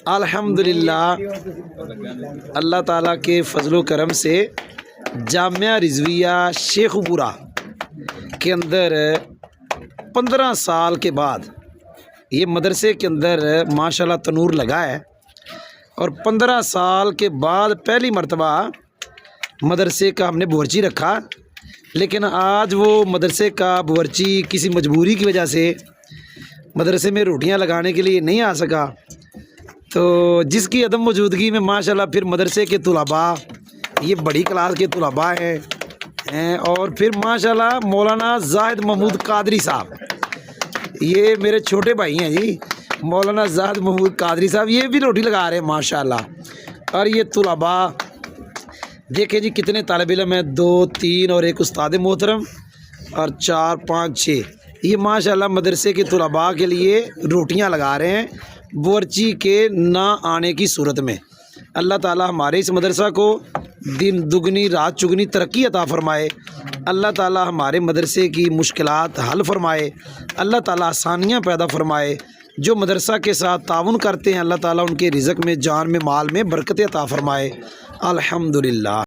الحمدللہ اللہ تعالیٰ کے فضل و کرم سے جامعہ رضویہ شیخ پورہ کے اندر 15 سال کے بعد یہ مدرسے کے اندر ماشاءاللہ تنور لگا ہے، اور 15 سال کے بعد پہلی مرتبہ مدرسے کا ہم نے باورچی رکھا، لیکن آج وہ مدرسے کا باورچی کسی مجبوری کی وجہ سے مدرسے میں روٹیاں لگانے کے لیے نہیں آ سکا، تو جس کی عدم موجودگی میں ماشاءاللہ پھر مدرسے کے طلباء، یہ بڑی کلاس کے طلباء ہیں، اور پھر ماشاءاللہ مولانا زاہد محمود قادری صاحب، یہ میرے چھوٹے بھائی ہیں جی، مولانا زاہد محمود قادری صاحب یہ بھی روٹی لگا رہے ہیں ماشاءاللہ۔ اور یہ طلباء دیکھیں جی کتنے طالب علم ہیں، 2 3 اور ایک استاد محترم، اور 4 5 6 یہ ماشاءاللہ مدرسے کے طلباء کے لیے روٹیاں لگا رہے ہیں باورچی کے نہ آنے کی صورت میں۔ اللہ تعالی ہمارے اس مدرسہ کو دن دگنی رات چگنی ترقی عطا فرمائے، اللہ تعالی ہمارے مدرسے کی مشکلات حل فرمائے، اللہ تعالی آسانیاں پیدا فرمائے۔ جو مدرسہ کے ساتھ تعاون کرتے ہیں اللہ تعالی ان کے رزق میں، جان میں، مال میں برکت عطا فرمائے۔ الحمدللہ۔